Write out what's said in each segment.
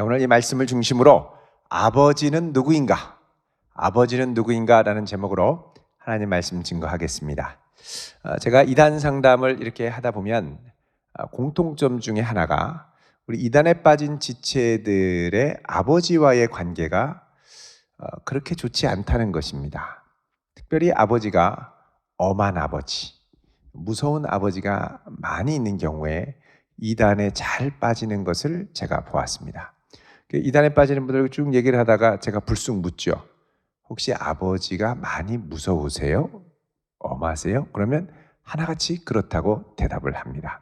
오늘 이 말씀을 중심으로 아버지는 누구인가? 아버지는 누구인가라는 제목으로 하나님 말씀 증거하겠습니다. 제가 이단 상담을 이렇게 하다 보면 공통점 중에 하나가 우리 이단에 빠진 지체들의 아버지와의 관계가 그렇게 좋지 않다는 것입니다. 특별히 아버지가 엄한 아버지, 무서운 아버지가 많이 있는 경우에 이단에 잘 빠지는 것을 제가 보았습니다. 이단에 빠지는 분들 쭉 얘기를 하다가 제가 불쑥 묻죠. 혹시 아버지가 많이 무서우세요? 엄하세요? 그러면 하나같이 그렇다고 대답을 합니다.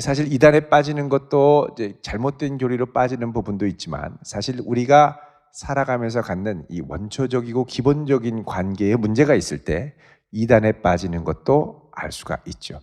사실 이단에 빠지는 것도 이제 잘못된 교리로 빠지는 부분도 있지만 사실 우리가 살아가면서 갖는 이 원초적이고 기본적인 관계에 문제가 있을 때 이단에 빠지는 것도 알 수가 있죠.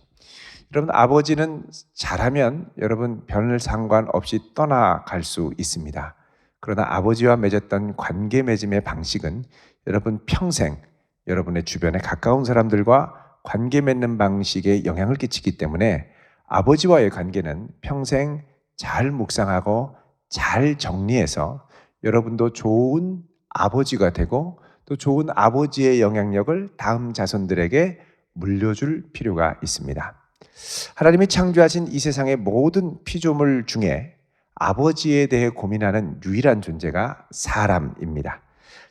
여러분, 아버지는 잘하면 여러분 별 상관없이 떠나갈 수 있습니다. 그러나 아버지와 맺었던 관계 맺음의 방식은 여러분 평생 여러분의 주변에 가까운 사람들과 관계 맺는 방식에 영향을 끼치기 때문에 아버지와의 관계는 평생 잘 묵상하고 잘 정리해서 여러분도 좋은 아버지가 되고 또 좋은 아버지의 영향력을 다음 자손들에게 물려줄 필요가 있습니다. 하나님이 창조하신 이 세상의 모든 피조물 중에 아버지에 대해 고민하는 유일한 존재가 사람입니다.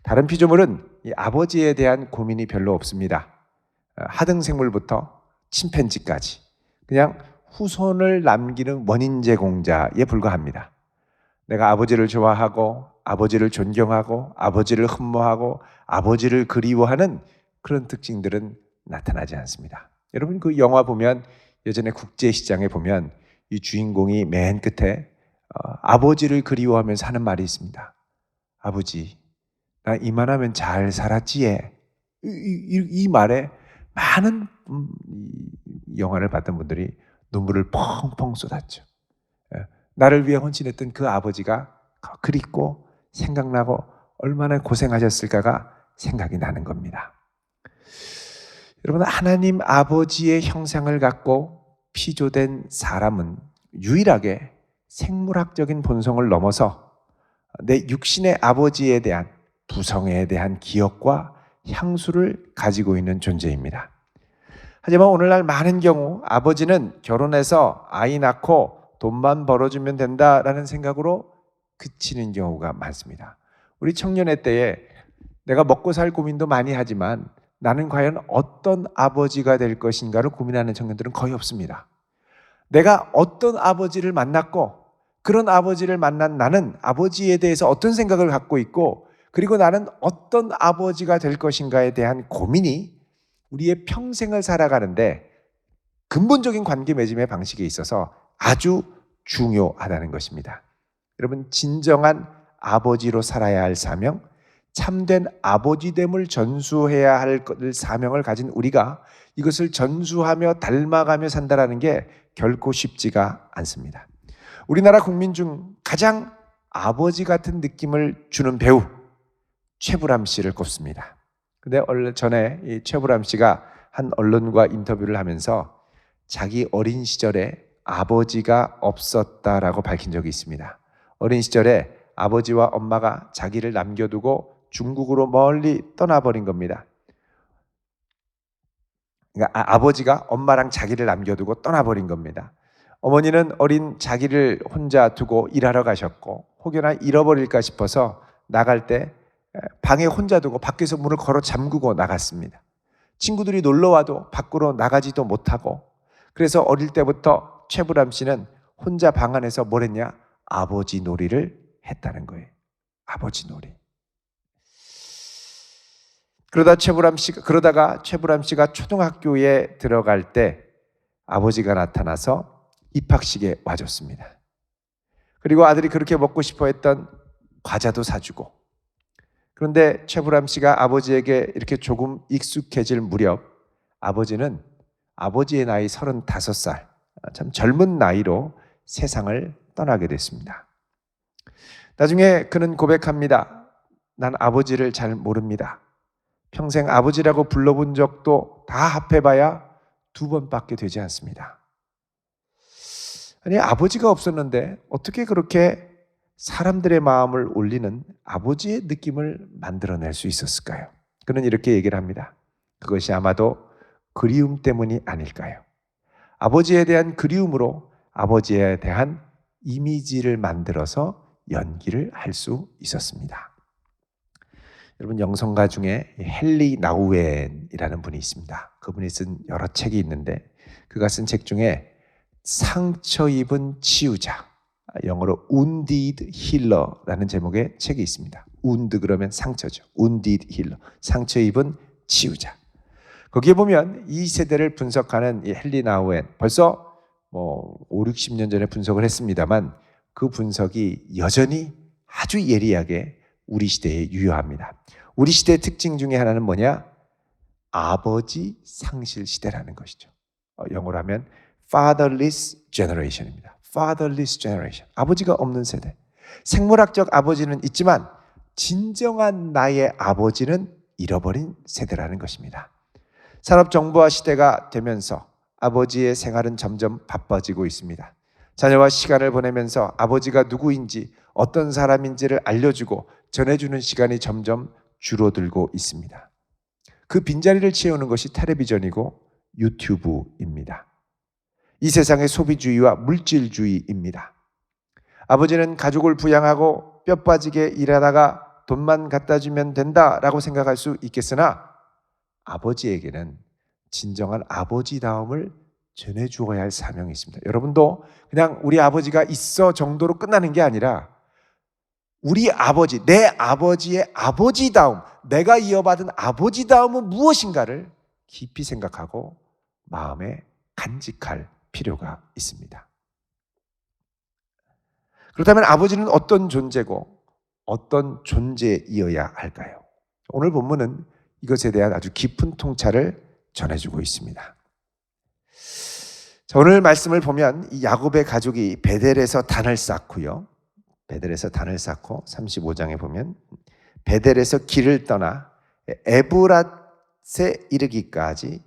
다른 피조물은 이 아버지에 대한 고민이 별로 없습니다. 하등생물부터 침팬지까지 그냥 후손을 남기는 원인 제공자에 불과합니다. 내가 아버지를 좋아하고 아버지를 존경하고 아버지를 흠모하고 아버지를 그리워하는 그런 특징들은 나타나지 않습니다. 여러분, 그 영화 보면 예전에 국제시장에 보면 이 주인공이 맨 끝에 아버지를 그리워하면서 하는 말이 있습니다. 아버지, 나 이만하면 잘 살았지. 이 말에 많은 영화를 봤던 분들이 눈물을 펑펑 쏟았죠. 나를 위해 헌신했던 그 아버지가 그립고 생각나고 얼마나 고생하셨을까가 생각이 나는 겁니다. 여러분, 하나님 아버지의 형상을 갖고 피조된 사람은 유일하게 생물학적인 본성을 넘어서 내 육신의 아버지에 대한 부성에 대한 기억과 향수를 가지고 있는 존재입니다. 하지만 오늘날 많은 경우 아버지는 결혼해서 아이 낳고 돈만 벌어주면 된다라는 생각으로 그치는 경우가 많습니다. 우리 청년의 때에 내가 먹고 살 고민도 많이 하지만 나는 과연 어떤 아버지가 될 것인가를 고민하는 청년들은 거의 없습니다. 내가 어떤 아버지를 만났고 그런 아버지를 만난 나는 아버지에 대해서 어떤 생각을 갖고 있고 그리고 나는 어떤 아버지가 될 것인가에 대한 고민이 우리의 평생을 살아가는데 근본적인 관계 맺음의 방식에 있어서 아주 중요하다는 것입니다. 여러분, 진정한 아버지로 살아야 할 사명, 참된 아버지됨을 전수해야 할 사명을 가진 우리가 이것을 전수하며 닮아가며 산다는 게 결코 쉽지가 않습니다. 우리나라 국민 중 가장 아버지 같은 느낌을 주는 배우 최불암 씨를 꼽습니다. 근데 얼마 전에 이 최불암 씨가 한 언론과 인터뷰를 하면서 자기 어린 시절에 아버지가 없었다라고 밝힌 적이 있습니다. 어린 시절에 아버지와 엄마가 자기를 남겨두고 중국으로 멀리 떠나버린 겁니다. 그러니까 아버지가 엄마랑 자기를 남겨두고 떠나버린 겁니다. 어머니는 어린 자기를 혼자 두고 일하러 가셨고 혹여나 잃어버릴까 싶어서 나갈 때 방에 혼자 두고 밖에서 문을 걸어 잠그고 나갔습니다. 친구들이 놀러와도 밖으로 나가지도 못하고 그래서 어릴 때부터 최불암 씨는 혼자 방 안에서 뭘 했냐? 아버지 놀이를 했다는 거예요. 아버지 놀이. 그러다가 최불암 씨가 초등학교에 들어갈 때 아버지가 나타나서 입학식에 와줬습니다. 그리고 아들이 그렇게 먹고 싶어 했던 과자도 사주고 그런데 최불암 씨가 아버지에게 이렇게 조금 익숙해질 무렵 아버지는 아버지의 나이 35살, 참 젊은 나이로 세상을 떠나게 됐습니다. 나중에 그는 고백합니다. 난 아버지를 잘 모릅니다. 평생 아버지라고 불러본 적도 다 합해봐야 2번밖에 되지 않습니다. 아니, 아버지가 없었는데 어떻게 그렇게 사람들의 마음을 올리는 아버지의 느낌을 만들어낼 수 있었을까요? 그는 이렇게 얘기를 합니다. 그것이 아마도 그리움 때문이 아닐까요? 아버지에 대한 그리움으로 아버지에 대한 이미지를 만들어서 연기를 할 수 있었습니다. 여러분, 영성가 중에 헨리 나우엔이라는 분이 있습니다. 그분이 쓴 여러 책이 있는데 그가 쓴 책 중에 상처 입은 치유자, 영어로 wounded healer라는 제목의 책이 있습니다. wound 그러면 상처죠. wounded healer, 상처 입은 치유자. 거기에 보면 이 세대를 분석하는 이 헨리 나우엔, 벌써 5, 60년 전에 분석을 했습니다만 그 분석이 여전히 아주 예리하게 우리 시대에 유효합니다. 우리 시대의 특징 중에 하나는 뭐냐? 아버지 상실 시대라는 것이죠. 영어로 하면 fatherless generation입니다. fatherless generation. 아버지가 없는 세대. 생물학적 아버지는 있지만 진정한 나의 아버지는 잃어버린 세대라는 것입니다. 산업정보화 시대가 되면서 아버지의 생활은 점점 바빠지고 있습니다. 자녀와 시간을 보내면서 아버지가 누구인지 어떤 사람인지를 알려주고 전해주는 시간이 점점 줄어들고 있습니다. 그 빈자리를 채우는 것이 텔레비전이고 유튜브입니다. 이 세상의 소비주의와 물질주의입니다. 아버지는 가족을 부양하고 뼈 빠지게 일하다가 돈만 갖다 주면 된다라고 생각할 수 있겠으나 아버지에게는 진정한 아버지다움을 전해주어야 할 사명이 있습니다. 여러분도 그냥 우리 아버지가 있어 정도로 끝나는 게 아니라 우리 아버지, 내 아버지의 아버지다움, 내가 이어받은 아버지다움은 무엇인가를 깊이 생각하고 마음에 간직할 필요가 있습니다. 그렇다면 아버지는 어떤 존재고 어떤 존재이어야 할까요? 오늘 본문은 이것에 대한 아주 깊은 통찰을 전해주고 있습니다. 자, 오늘 말씀을 보면 이 야곱의 가족이 베델에서 단을 쌓고요. 베델에서 단을 쌓고 35장에 보면 베델에서 길을 떠나 에브랏에 이르기까지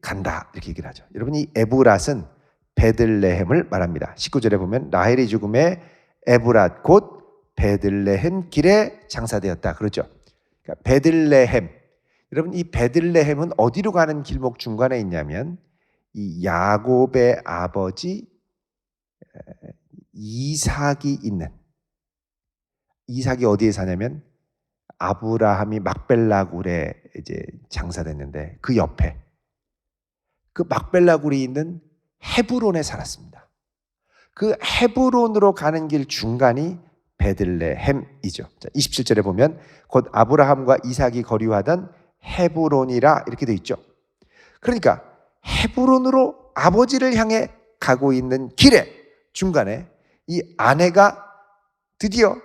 간다 이렇게 얘기를 하죠. 여러분, 이 에브랏은 베들레헴을 말합니다. 19절에 보면 라헬이 죽음에 에브랏 곧 베들레헴 길에 장사되었다 그렇죠. 그러니까 베들레헴, 여러분 이 베들레헴은 어디로 가는 길목 중간에 있냐면 이 야곱의 아버지 이삭이 있는, 이삭이 어디에 사냐면 아브라함이 막벨라 굴에 이제 장사됐는데 그 옆에 그 막벨라 굴이 있는 헤브론에 살았습니다. 그 헤브론으로 가는 길 중간이 베들레헴이죠. 27절에 보면 곧 아브라함과 이삭이 거류하던 헤브론이라 이렇게 되어 있죠. 그러니까 헤브론으로 아버지를 향해 가고 있는 길에 중간에 이 아내가 드디어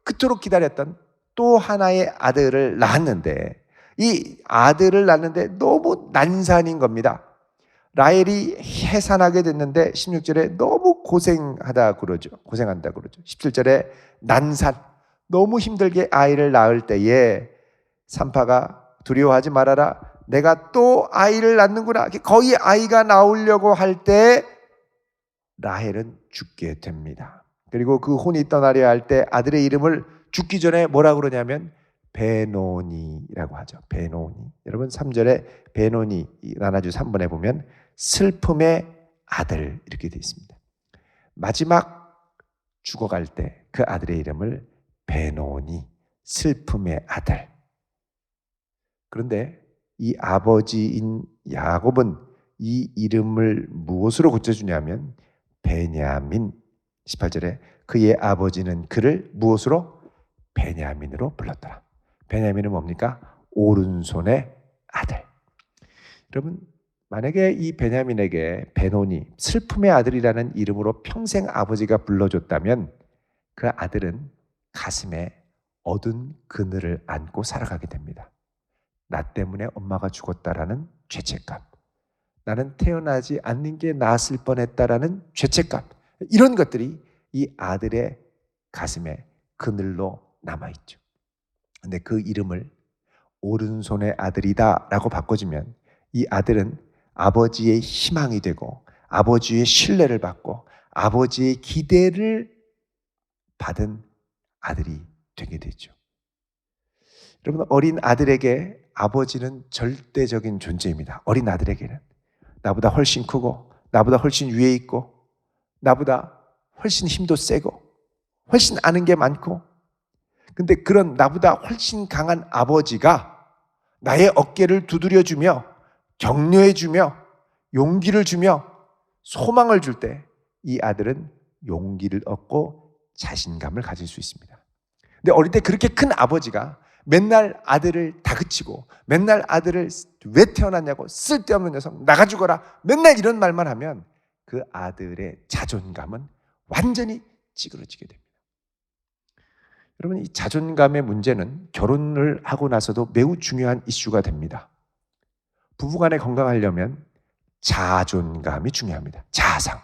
그토록 기다렸던 또 하나의 아들을 낳았는데 이 아들을 낳는데 너무 난산인 겁니다. 라헬이 해산하게 됐는데 16절에 너무 고생한다 그러죠. 17절에 난산, 너무 힘들게 아이를 낳을 때에 산파가 두려워하지 말아라, 내가 또 아이를 낳는구나. 거의 아이가 나오려고 할 때 라헬은 죽게 됩니다. 그리고 그 혼이 떠나려 할 때 아들의 이름을 죽기 전에 뭐라고 그러냐면 베노니라고 하죠. 베노니. 여러분 3절에 베노니 나눠주 3번에 보면 슬픔의 아들 이렇게 되어 있습니다. 마지막 죽어갈 때 그 아들의 이름을 베노니, 슬픔의 아들. 그런데 이 아버지인 야곱은 이 이름을 무엇으로 고쳐주냐면 베냐민. 18절에 그의 아버지는 그를 무엇으로? 베냐민으로 불렀더라. 베냐민은 뭡니까? 오른손의 아들. 여러분, 만약에 이 베냐민에게 베노니, 슬픔의 아들이라는 이름으로 평생 아버지가 불러줬다면 그 아들은 가슴에 어두운 그늘을 안고 살아가게 됩니다. 나 때문에 엄마가 죽었다라는 죄책감, 나는 태어나지 않는 게 나았을 뻔했다라는 죄책감, 이런 것들이 이 아들의 가슴에 그늘로 남아있죠. 근데 그 이름을 오른손의 아들이다 라고 바꿔주면 이 아들은 아버지의 희망이 되고 아버지의 신뢰를 받고 아버지의 기대를 받은 아들이 되게 되죠. 여러분, 어린 아들에게 아버지는 절대적인 존재입니다. 어린 아들에게는 나보다 훨씬 크고 나보다 훨씬 위에 있고 나보다 훨씬 힘도 세고 훨씬 아는 게 많고, 근데 그런 나보다 훨씬 강한 아버지가 나의 어깨를 두드려주며 격려해주며 용기를 주며 소망을 줄 때 이 아들은 용기를 얻고 자신감을 가질 수 있습니다. 근데 어릴 때 그렇게 큰 아버지가 맨날 아들을 다그치고 맨날 아들을 왜 태어났냐고 쓸데없는 녀석 나가 죽어라 맨날 이런 말만 하면 그 아들의 자존감은 완전히 찌그러지게 됩니다. 여러분, 이 자존감의 문제는 결혼을 하고 나서도 매우 중요한 이슈가 됩니다. 부부간에 건강하려면 자존감이 중요합니다. 자아상.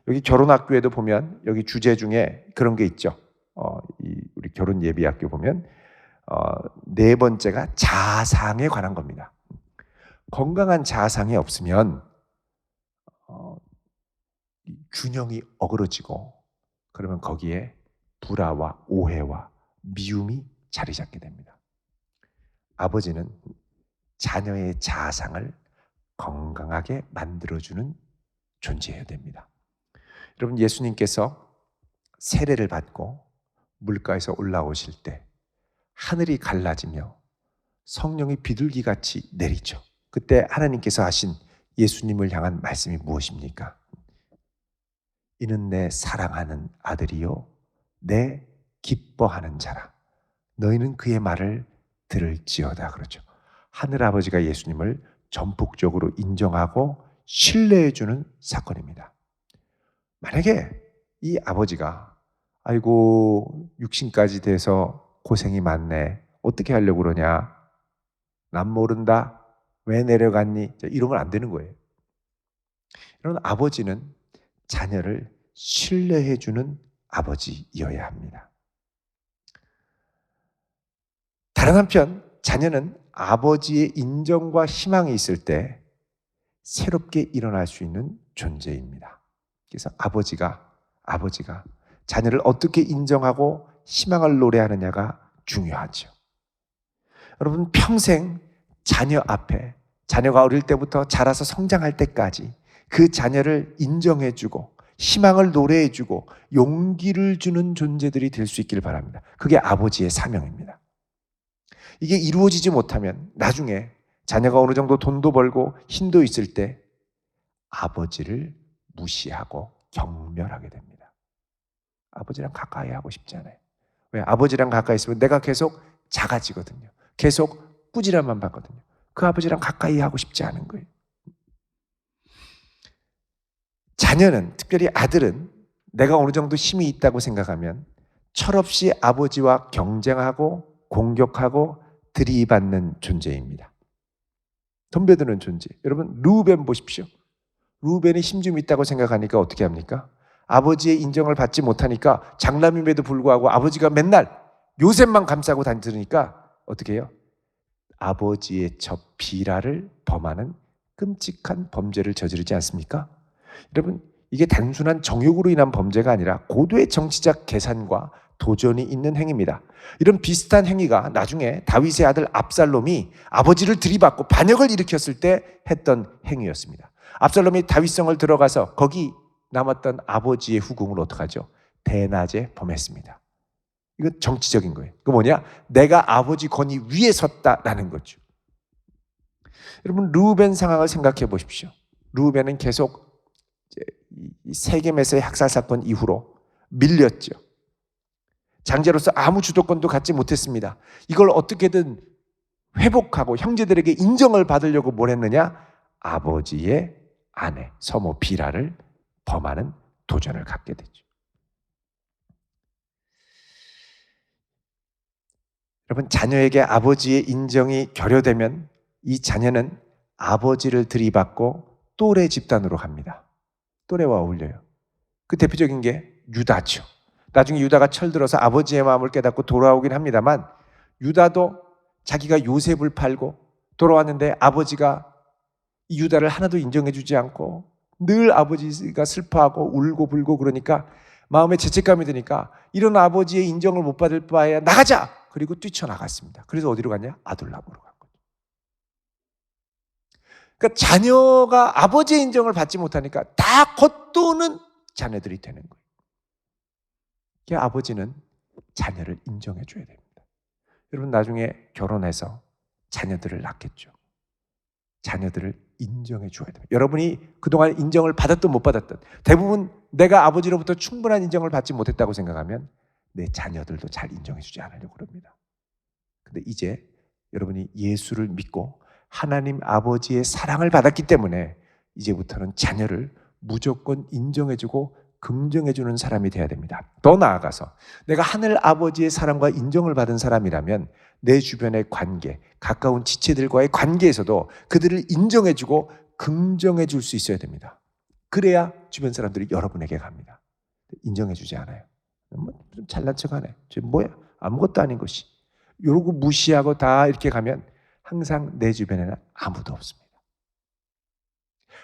여기 결혼학교에도 보면 여기 주제 중에 그런 게 있죠. 우리 결혼 예비학교 보면 네 번째가 자아상에 관한 겁니다. 건강한 자아상이 없으면 균형이 어그러지고 그러면 거기에 불화와 오해와 미움이 자리 잡게 됩니다. 아버지는 자녀의 자아상을 건강하게 만들어주는 존재여야 됩니다. 여러분, 예수님께서 세례를 받고 물가에서 올라오실 때 하늘이 갈라지며 성령이 비둘기같이 내리죠. 그때 하나님께서 하신 예수님을 향한 말씀이 무엇입니까? 이는 내 사랑하는 아들이요 내 기뻐하는 자라. 너희는 그의 말을 들을지어다. 그렇죠. 하늘아버지가 예수님을 전폭적으로 인정하고 신뢰해주는 사건입니다. 만약에 이 아버지가 아이고 육신까지 돼서 고생이 많네, 어떻게 하려고 그러냐, 난 모른다, 왜 내려갔니, 이러면 안 되는 거예요. 이런 아버지는 자녀를 신뢰해주는 아버지여야 합니다. 다른 한편 자녀는 아버지의 인정과 희망이 있을 때 새롭게 일어날 수 있는 존재입니다. 그래서 아버지가 자녀를 어떻게 인정하고 희망을 노래하느냐가 중요하죠. 여러분, 평생 자녀 앞에, 자녀가 어릴 때부터 자라서 성장할 때까지 그 자녀를 인정해주고 희망을 노래해주고 용기를 주는 존재들이 될 수 있기를 바랍니다. 그게 아버지의 사명입니다. 이게 이루어지지 못하면 나중에 자녀가 어느 정도 돈도 벌고 힘도 있을 때 아버지를 무시하고 경멸하게 됩니다. 아버지랑 가까이 하고 싶지 않아요. 왜? 아버지랑 가까이 있으면 내가 계속 작아지거든요. 계속 꾸지람만 받거든요. 그 아버지랑 가까이 하고 싶지 않은 거예요. 자녀는, 특별히 아들은 내가 어느 정도 힘이 있다고 생각하면 철없이 아버지와 경쟁하고 공격하고 들이받는 존재입니다. 덤벼드는 존재. 여러분, 르우벤 보십시오. 르우벤이 힘 좀 있다고 생각하니까 어떻게 합니까? 아버지의 인정을 받지 못하니까 장남임에도 불구하고 아버지가 맨날 요셉만 감싸고 다니니까 어떻게 해요? 아버지의 저 비라를 범하는 끔찍한 범죄를 저지르지 않습니까? 여러분, 이게 단순한 정욕으로 인한 범죄가 아니라 고도의 정치적 계산과 도전이 있는 행위입니다. 이런 비슷한 행위가 나중에 다윗의 아들 압살롬이 아버지를 들이받고 반역을 일으켰을 때 했던 행위였습니다. 압살롬이 다윗성을 들어가서 거기 남았던 아버지의 후궁을 어떡하죠? 대낮에 범했습니다. 이건 정치적인 거예요. 그 뭐냐? 내가 아버지 권위 위에 섰다라는 거죠. 여러분, 르우벤 상황을 생각해 보십시오. 르우벤은 계속 세겜에서의 학살 사건 이후로 밀렸죠. 장제로서 아무 주도권도 갖지 못했습니다. 이걸 어떻게든 회복하고 형제들에게 인정을 받으려고 뭘 했느냐? 아버지의 아내 서모 비라를 범하는 도전을 갖게 되죠. 여러분, 자녀에게 아버지의 인정이 결여되면 이 자녀는 아버지를 들이받고 또래 집단으로 갑니다. 또래와 어울려요. 그 대표적인 게 유다죠. 나중에 유다가 철들어서 아버지의 마음을 깨닫고 돌아오긴 합니다만, 유다도 자기가 요셉을 팔고 돌아왔는데 아버지가 이 유다를 하나도 인정해 주지 않고 늘 아버지가 슬퍼하고 울고 불고 그러니까 마음에 죄책감이 드니까 이런 아버지의 인정을 못 받을 바에야 나가자! 그리고 뛰쳐나갔습니다. 그래서 어디로 갔냐? 아둘람으로 간 거죠. 그러니까 자녀가 아버지의 인정을 받지 못하니까 다 겉도는 자녀들이 되는 거예요. 그러니까 아버지는 자녀를 인정해 줘야 됩니다. 여러분 나중에 결혼해서 자녀들을 낳겠죠. 자녀들을 인정해 줘야 됩니다. 여러분이 그동안 인정을 받았든 못 받았든 대부분 내가 아버지로부터 충분한 인정을 받지 못했다고 생각하면 내 자녀들도 잘 인정해 주지 않으려고 합니다. 근데 이제 여러분이 예수를 믿고 하나님 아버지의 사랑을 받았기 때문에 이제부터는 자녀를 무조건 인정해주고 긍정해주는 사람이 돼야 됩니다. 더 나아가서 내가 하늘 아버지의 사랑과 인정을 받은 사람이라면 내 주변의 관계, 가까운 지체들과의 관계에서도 그들을 인정해주고 긍정해줄 수 있어야 됩니다. 그래야 주변 사람들이 여러분에게 갑니다. 인정해주지 않아요. 좀 잘난 척하네. 저 뭐야? 아무것도 아닌 것이. 이러고 무시하고 다 이렇게 가면 항상 내 주변에는 아무도 없습니다.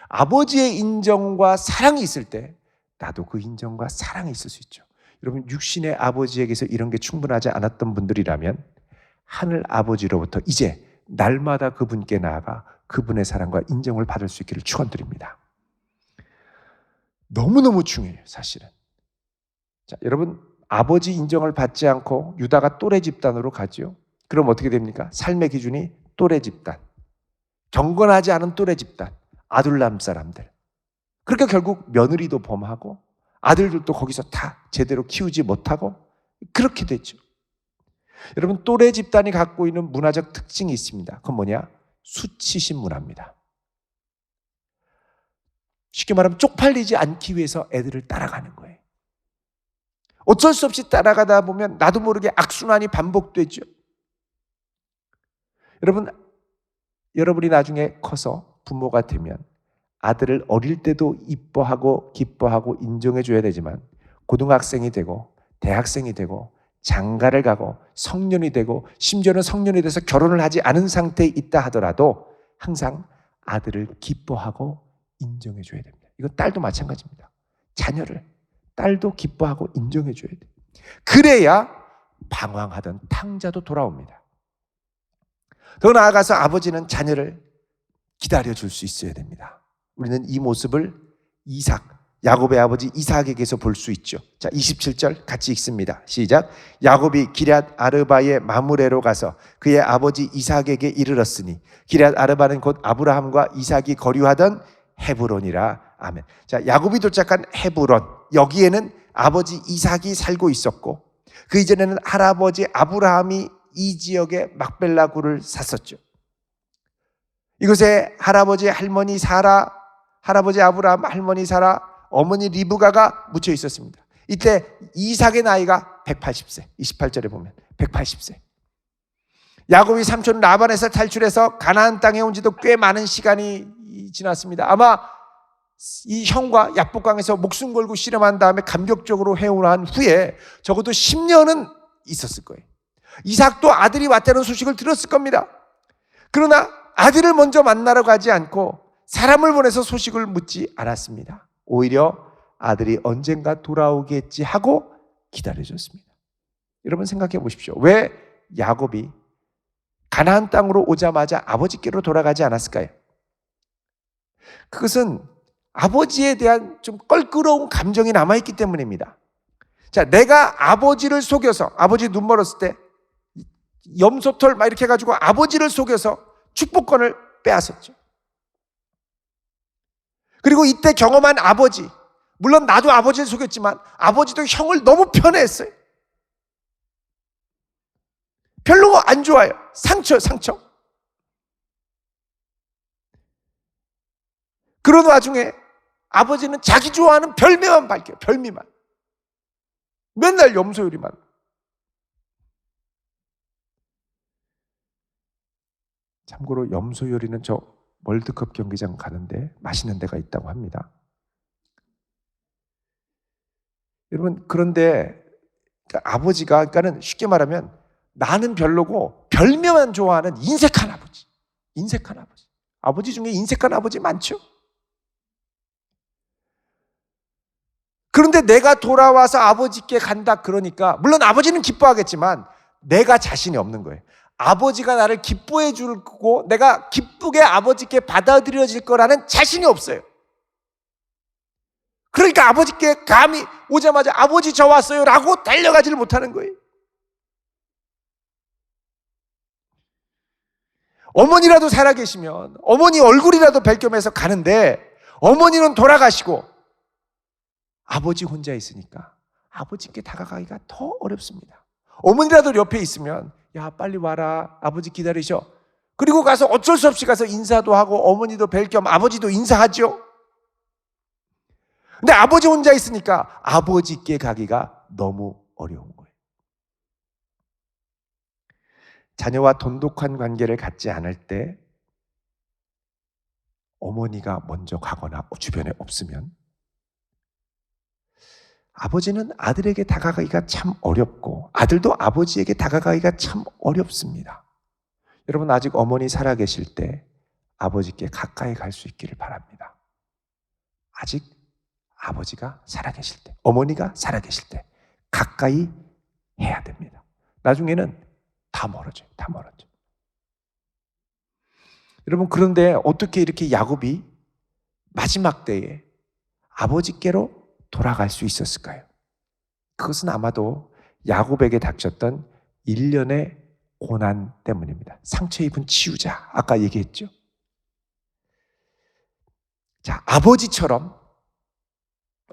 아버지의 인정과 사랑이 있을 때 나도 그 인정과 사랑이 있을 수 있죠. 여러분 육신의 아버지에게서 이런 게 충분하지 않았던 분들이라면 하늘 아버지로부터 이제 날마다 그분께 나아가 그분의 사랑과 인정을 받을 수 있기를 축원드립니다. 너무너무 중요해요, 사실은. 자, 여러분 아버지 인정을 받지 않고 유다가 또래 집단으로 가죠. 그럼 어떻게 됩니까? 삶의 기준이 또래 집단, 경건하지 않은 또래 집단, 아둘람 사람들. 그러니까 결국 며느리도 범하고 아들들도 거기서 다 제대로 키우지 못하고 그렇게 됐죠. 여러분 또래 집단이 갖고 있는 문화적 특징이 있습니다. 그건 뭐냐? 수치심 문화입니다. 쉽게 말하면 쪽팔리지 않기 위해서 애들을 따라가는 거예요. 어쩔 수 없이 따라가다 보면 나도 모르게 악순환이 반복되죠. 여러분이 나중에 커서 부모가 되면 아들을 어릴 때도 이뻐하고 기뻐하고 인정해 줘야 되지만 고등학생이 되고 대학생이 되고 장가를 가고 성년이 되고 심지어는 성년이 돼서 결혼을 하지 않은 상태에 있다 하더라도 항상 아들을 기뻐하고 인정해 줘야 됩니다. 이건 딸도 마찬가지입니다. 자녀를 딸도 기뻐하고 인정해 줘야 돼요. 그래야 방황하던 탕자도 돌아옵니다. 더 나아가서 아버지는 자녀를 기다려줄 수 있어야 됩니다. 우리는 이 모습을 야곱의 아버지 이삭에게서 볼 수 있죠. 자, 27절 같이 읽습니다. 시작. 야곱이 기럇 아르바의 마므레로 가서 그의 아버지 이삭에게 이르렀으니 기럇 아르바는 곧 아브라함과 이삭이 거류하던 헤브론이라. 아멘. 자, 야곱이 도착한 헤브론, 여기에는 아버지 이삭이 살고 있었고 그 이전에는 할아버지 아브라함이 이 지역에 막벨라 굴을 샀었죠. 이곳에 할아버지 할머니 사라, 할아버지 아브라함, 할머니 사라, 어머니 리브가가 묻혀 있었습니다. 이때 이삭의 나이가 180세. 28절에 보면 180세. 야곱이 삼촌 라반에서 탈출해서 가나안 땅에 온 지도 꽤 많은 시간이 지났습니다. 아마 이 형과 야복강에서 목숨 걸고 씨름한 다음에 감격적으로 해운한 후에 적어도 10년은 있었을 거예요. 이삭도 아들이 왔다는 소식을 들었을 겁니다. 그러나 아들을 먼저 만나러 가지 않고 사람을 보내서 소식을 묻지 않았습니다. 오히려 아들이 언젠가 돌아오겠지 하고 기다려줬습니다. 여러분 생각해 보십시오. 왜 야곱이 가나안 땅으로 오자마자 아버지께로 돌아가지 않았을까요? 그것은 아버지에 대한 좀 껄끄러운 감정이 남아있기 때문입니다. 자, 내가 아버지를 속여서, 아버지 눈 멀었을 때 염소털 막 이렇게 해가지고 아버지를 속여서 축복권을 빼앗았죠. 그리고 이때 경험한 아버지, 물론 나도 아버지를 속였지만 아버지도 형을 너무 편애했어요. 별로 안 좋아요. 상처. 그런 와중에 아버지는 자기 좋아하는 별미만 밝혀요. 별미만. 맨날 염소 요리만. 참고로 염소 요리는 저 월드컵 경기장 가는데 맛있는 데가 있다고 합니다. 여러분, 그런데 아버지가, 그러니까는 쉽게 말하면 나는 별로고 별명만 좋아하는 인색한 아버지. 인색한 아버지. 아버지 중에 인색한 아버지 많죠? 그런데 내가 돌아와서 아버지께 간다 그러니까 물론 아버지는 기뻐하겠지만 내가 자신이 없는 거예요. 아버지가 나를 기뻐해 줄 거고 내가 기쁘게 아버지께 받아들여질 거라는 자신이 없어요. 그러니까 아버지께 감히 오자마자 아버지 저 왔어요 라고 달려가지를 못하는 거예요. 어머니라도 살아계시면 어머니 얼굴이라도 뵐 겸해서 가는데 어머니는 돌아가시고 아버지 혼자 있으니까 아버지께 다가가기가 더 어렵습니다. 어머니라도 옆에 있으면 야 빨리 와라 아버지 기다리셔. 그리고 가서 어쩔 수 없이 가서 인사도 하고 어머니도 뵐 겸 아버지도 인사하죠. 근데 아버지 혼자 있으니까 아버지께 가기가 너무 어려운 거예요. 자녀와 돈독한 관계를 갖지 않을 때 어머니가 먼저 가거나 주변에 없으면 아버지는 아들에게 다가가기가 참 어렵고 아들도 아버지에게 다가가기가 참 어렵습니다. 여러분 아직 어머니 살아계실 때 아버지께 가까이 갈 수 있기를 바랍니다. 아직 아버지가 살아계실 때, 어머니가 살아계실 때 가까이 해야 됩니다. 나중에는 다 멀어져요. 다 멀어져. 여러분 그런데 어떻게 이렇게 야곱이 마지막 때에 아버지께로 돌아갈 수 있었을까요? 그것은 아마도 야곱에게 닥쳤던 일련의 고난 때문입니다. 상처 입은 치유자, 아까 얘기했죠. 자, 아버지처럼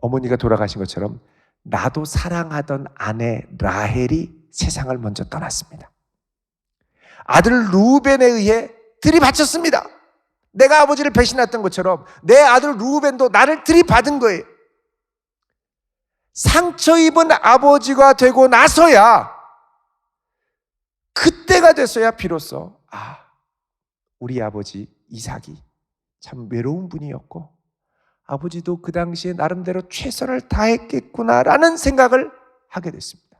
어머니가 돌아가신 것처럼 나도 사랑하던 아내 라헬이 세상을 먼저 떠났습니다. 아들 루벤에 의해 들이받쳤습니다. 내가 아버지를 배신했던 것처럼 내 아들 루벤도 나를 들이받은 거예요. 상처 입은 아버지가 되고 나서야 그때가 됐어야 비로소 우리 아버지 이삭이 참 외로운 분이었고 아버지도 그 당시에 나름대로 최선을 다했겠구나라는 생각을 하게 됐습니다.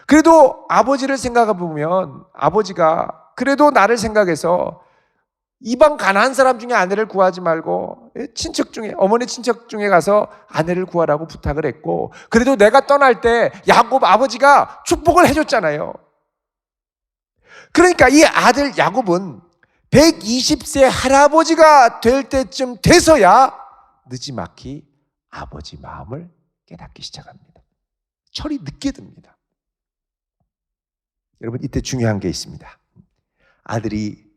그래도 아버지를 생각해 보면 아버지가 그래도 나를 생각해서 이방 가나안 사람 중에 아내를 구하지 말고 친척 중에 어머니 친척 중에 가서 아내를 구하라고 부탁을 했고 그래도 내가 떠날 때 야곱 아버지가 축복을 해줬잖아요. 그러니까 이 아들 야곱은 120세 할아버지가 될 때쯤 돼서야 느지막이 아버지 마음을 깨닫기 시작합니다. 철이 늦게 듭니다. 여러분 이때 중요한 게 있습니다. 아들이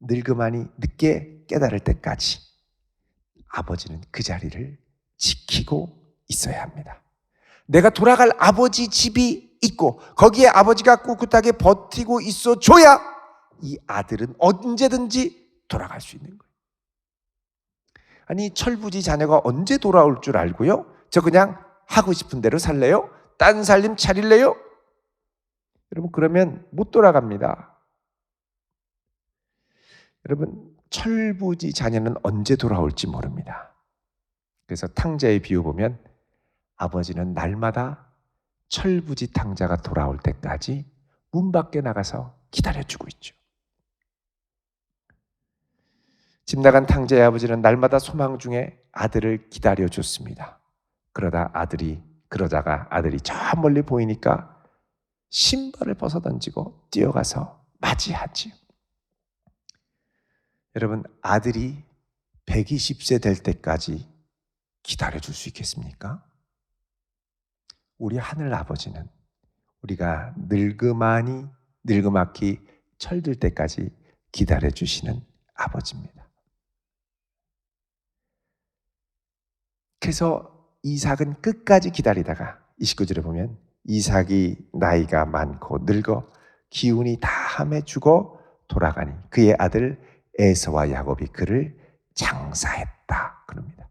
늙음하니 늦게 깨달을 때까지 아버지는 그 자리를 지키고 있어야 합니다. 내가 돌아갈 아버지 집이 있고 거기에 아버지가 꿋꿋하게 버티고 있어 줘야 이 아들은 언제든지 돌아갈 수 있는 거예요. 아니 철부지 자녀가 언제 돌아올 줄 알고요? 저 그냥 하고 싶은 대로 살래요? 딴 살림 차릴래요? 여러분 그러면 못 돌아갑니다. 여러분 철부지 자녀는 언제 돌아올지 모릅니다. 그래서 탕자의 비유 보면 아버지는 날마다 철부지 탕자가 돌아올 때까지 문 밖에 나가서 기다려주고 있죠. 집 나간 탕자의 아버지는 날마다 소망 중에 아들을 기다려줬습니다. 그러다가 아들이 저 멀리 보이니까 신발을 벗어던지고 뛰어가서 맞이하지요. 여러분 아들이 120세 될 때까지 기다려줄 수 있겠습니까? 우리 하늘 아버지는 우리가 늙음악기 철들 때까지 기다려주시는 아버지입니다. 그래서 이삭은 끝까지 기다리다가 29절에 보면 이삭이 나이가 많고 늙어 기운이 다함에 죽어 돌아가니 그의 아들 에서와 야곱이 그를 장사했다 그럽니다.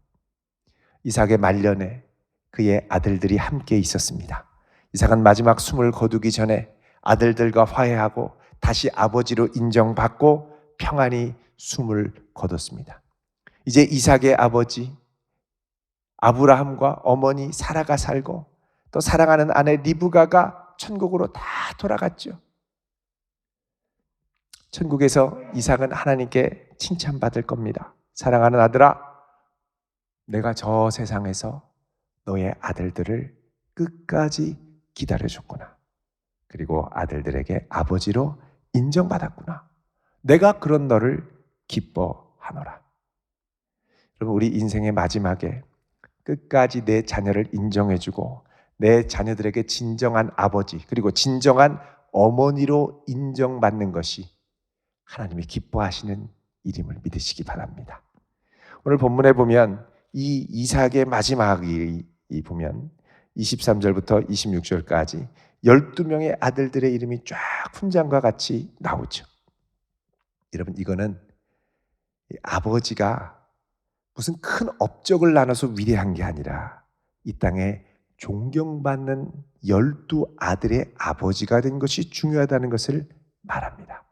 이삭의 말년에 그의 아들들이 함께 있었습니다. 이삭은 마지막 숨을 거두기 전에 아들들과 화해하고 다시 아버지로 인정받고 평안히 숨을 거뒀습니다. 이제 이삭의 아버지 아브라함과 어머니 사라가 살고 또 사랑하는 아내 리브가가 천국으로 다 돌아갔죠. 천국에서 이삭은 하나님께 칭찬받을 겁니다. 사랑하는 아들아, 내가 저 세상에서 너의 아들들을 끝까지 기다려줬구나. 그리고 아들들에게 아버지로 인정받았구나. 내가 그런 너를 기뻐하노라. 여러분, 우리 인생의 마지막에 끝까지 내 자녀를 인정해주고 내 자녀들에게 진정한 아버지 그리고 진정한 어머니로 인정받는 것이 하나님이 기뻐하시는 일임을 믿으시기 바랍니다. 오늘 본문에 보면 이 이삭의 마지막이 보면 23절부터 26절까지 12명의 아들들의 이름이 쫙 훈장과 같이 나오죠. 여러분, 이거는 아버지가 무슨 큰 업적을 나눠서 위대한 게 아니라 이 땅에 존경받는 12아들의 아버지가 된 것이 중요하다는 것을 말합니다.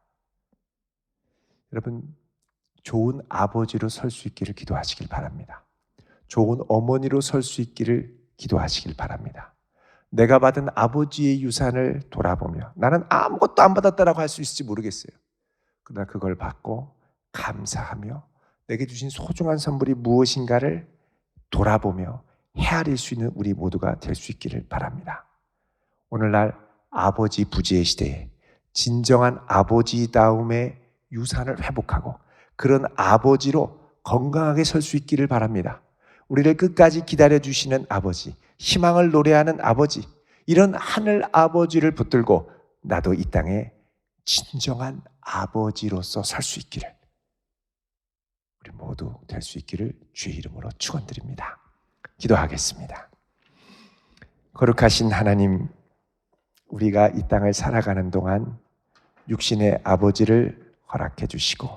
여러분, 좋은 아버지로 설 수 있기를 기도하시길 바랍니다. 좋은 어머니로 설 수 있기를 기도하시길 바랍니다. 내가 받은 아버지의 유산을 돌아보며 나는 아무것도 안 받았다라고 할 수 있을지 모르겠어요. 그러나 그걸 받고 감사하며 내게 주신 소중한 선물이 무엇인가를 돌아보며 헤아릴 수 있는 우리 모두가 될 수 있기를 바랍니다. 오늘날 아버지 부재의 시대에 진정한 아버지다움의 유산을 회복하고 그런 아버지로 건강하게 설 수 있기를 바랍니다. 우리를 끝까지 기다려주시는 아버지, 희망을 노래하는 아버지, 이런 하늘 아버지를 붙들고 나도 이 땅에 진정한 아버지로서 설 수 있기를, 우리 모두 될 수 있기를 주의 이름으로 축원드립니다. 기도하겠습니다. 거룩하신 하나님, 우리가 이 땅을 살아가는 동안 육신의 아버지를 허락해 주시고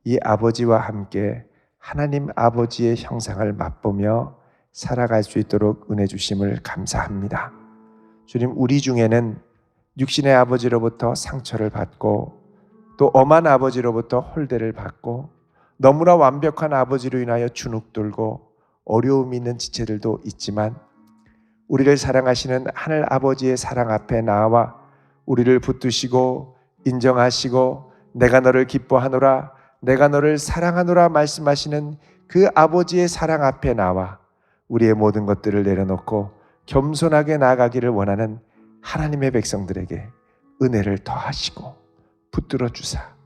이 아버지와 함께 하나님 아버지의 형상을 맛보며 살아갈 수 있도록 은혜 주심을 감사합니다. 주님, 우리 중에는 육신의 아버지로부터 상처를 받고 또 엄한 아버지로부터 홀대를 받고 너무나 완벽한 아버지로 인하여 주눅들고 어려움이 있는 지체들도 있지만 우리를 사랑하시는 하늘 아버지의 사랑 앞에 나와 우리를 붙드시고 인정하시고 내가 너를 기뻐하노라, 내가 너를 사랑하노라 말씀하시는 그 아버지의 사랑 앞에 나와 우리의 모든 것들을 내려놓고 겸손하게 나아가기를 원하는 하나님의 백성들에게 은혜를 더하시고 붙들어 주사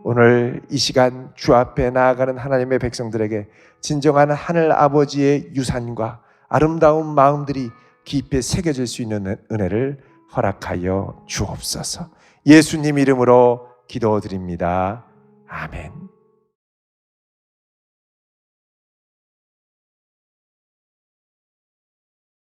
오늘 이 시간 주 앞에 나아가는 하나님의 백성들에게 진정한 하늘 아버지의 유산과 아름다운 마음들이 깊이 새겨질 수 있는 은혜를 허락하여 주옵소서. 예수님 이름으로 기도드립니다. 아멘.